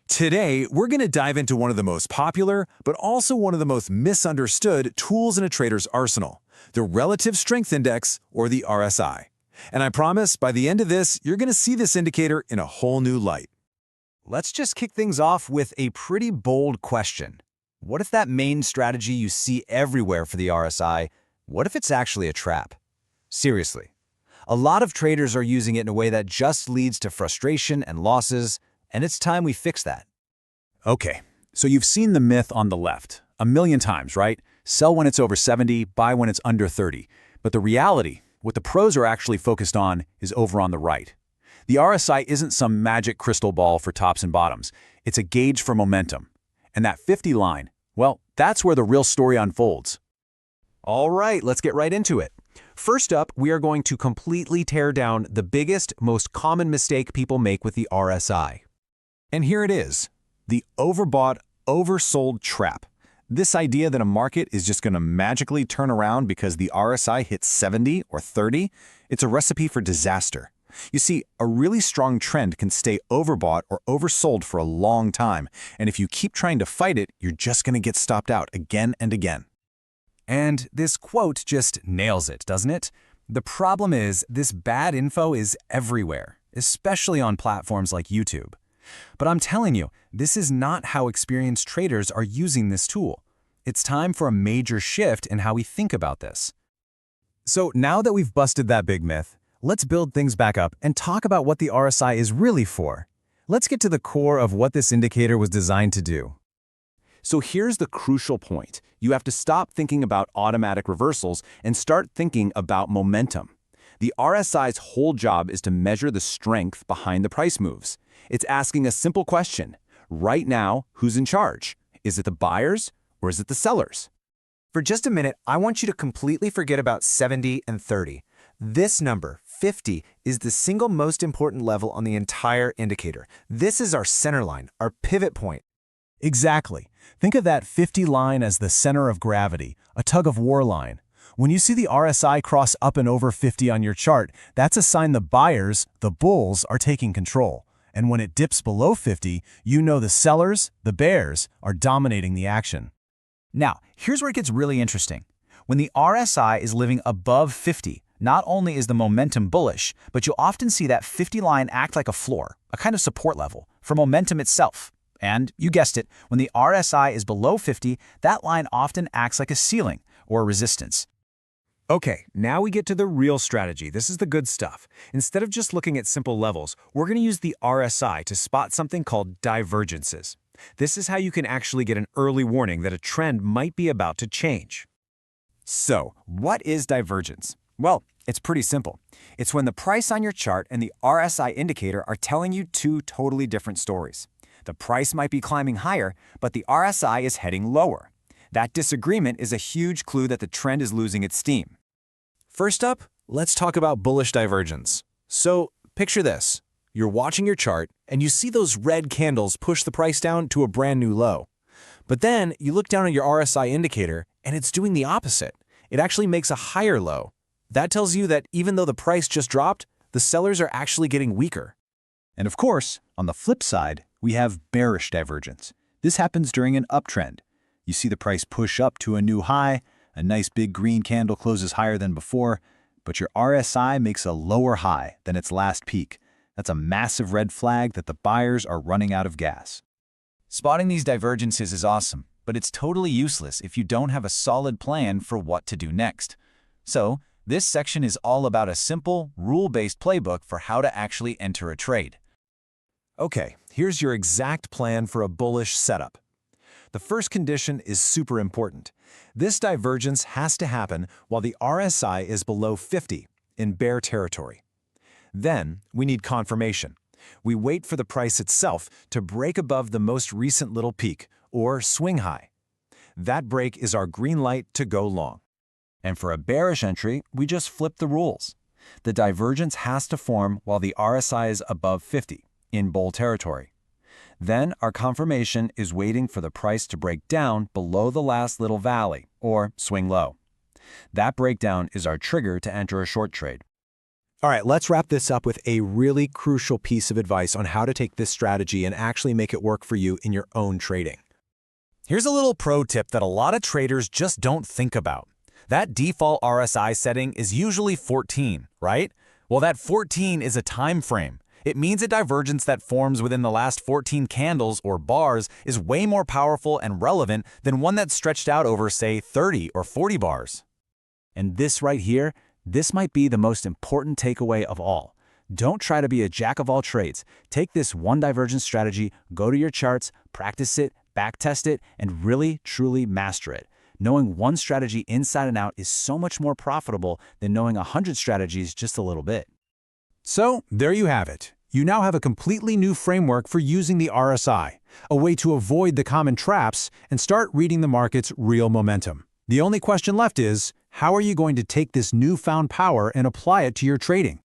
Today, we're going to dive into one of the most popular, but also one of the most misunderstood tools in a trader's arsenal, the Relative Strength Index, or the RSI. And I promise, by the end of this, you're going to see this indicator in a whole new light. Let's just kick things off with a pretty bold question. What if that main strategy you see everywhere for the RSI, what if it's actually a trap? Seriously. A lot of traders are using it in a way that just leads to frustration and losses, and it's time we fix that. Okay, so you've seen the myth on the left a million times, right? Sell when it's over 70, buy when it's under 30. But the reality, what the pros are actually focused on, is over on the right. The RSI isn't some magic crystal ball for tops and bottoms. It's a gauge for momentum. And that 50 line, well, that's where the real story unfolds. All right, let's get right into it. First up, we are going to completely tear down the biggest, most common mistake people make with the RSI. And here it is, the overbought, oversold trap. This idea that a market is just going to magically turn around because the RSI hits 70 or 30, it's a recipe for disaster. You see, a really strong trend can stay overbought or oversold for a long time, and if you keep trying to fight it, you're just going to get stopped out again and again. And this quote just nails it, doesn't it? The problem is, this bad info is everywhere, especially on platforms like YouTube. But I'm telling you, this is not how experienced traders are using this tool. It's time for a major shift in how we think about this. So now that we've busted that big myth, let's build things back up and talk about what the RSI is really for. Let's get to the core of what this indicator was designed to do. So here's the crucial point. You have to stop thinking about automatic reversals and start thinking about momentum. The RSI's whole job is to measure the strength behind the price moves. It's asking a simple question. Right now, who's in charge? Is it the buyers or is it the sellers? For just a minute, I want you to completely forget about 70 and 30. This number, 50, is the single most important level on the entire indicator. This is our center line, our pivot point. Exactly. Think of that 50 line as the center of gravity, a tug-of-war line. When you see the RSI cross up and over 50 on your chart, that's a sign the buyers, the bulls, are taking control. And when it dips below 50, you know the sellers, the bears, are dominating the action. Now, here's where it gets really interesting. When the RSI is living above 50, not only is the momentum bullish, but you'll often see that 50 line act like a floor, a kind of support level, for momentum itself. And you guessed it, when the RSI is below 50, that line often acts like a ceiling or a resistance. Okay, now we get to the real strategy. This is the good stuff. Instead of just looking at simple levels, we're going to use the RSI to spot something called divergences. This is how you can actually get an early warning that a trend might be about to change. So, what is divergence? Well, it's pretty simple. It's when the price on your chart and the RSI indicator are telling you two totally different stories. The price might be climbing higher, but the RSI is heading lower. That disagreement is a huge clue that the trend is losing its steam. First up, let's talk about bullish divergence. So, picture this. You're watching your chart, and you see those red candles push the price down to a brand new low. But then, you look down at your RSI indicator, and it's doing the opposite. It actually makes a higher low. That tells you that even though the price just dropped, the sellers are actually getting weaker. And of course, on the flip side, we have bearish divergence. This happens during an uptrend. You see the price push up to a new high, a nice big green candle closes higher than before, but your RSI makes a lower high than its last peak. That's a massive red flag that the buyers are running out of gas. Spotting these divergences is awesome, but it's totally useless if you don't have a solid plan for what to do next. So, this section is all about a simple, rule-based playbook for how to actually enter a trade. Okay, here's your exact plan for a bullish setup. The first condition is super important. This divergence has to happen while the RSI is below 50 in bear territory. Then, we need confirmation. We wait for the price itself to break above the most recent little peak, or swing high. That break is our green light to go long. And for a bearish entry, we just flip the rules. The divergence has to form while the RSI is above 50, in bull territory. Then our confirmation is waiting for the price to break down below the last little valley, or swing low. That breakdown is our trigger to enter a short trade. All right, let's wrap this up with a really crucial piece of advice on how to take this strategy and actually make it work for you in your own trading. Here's a little pro tip that a lot of traders just don't think about. That default RSI setting is usually 14, right? Well, that 14 is a time frame. It means a divergence that forms within the last 14 candles or bars is way more powerful and relevant than one that's stretched out over, say, 30 or 40 bars. And this right here, this might be the most important takeaway of all. Don't try to be a jack of all trades. Take this one divergence strategy, go to your charts, practice it, backtest it, and really, truly master it. Knowing one strategy inside and out is so much more profitable than knowing 100 strategies just a little bit. So, there you have it. You now have a completely new framework for using the RSI, a way to avoid the common traps and start reading the market's real momentum. The only question left is, how are you going to take this newfound power and apply it to your trading?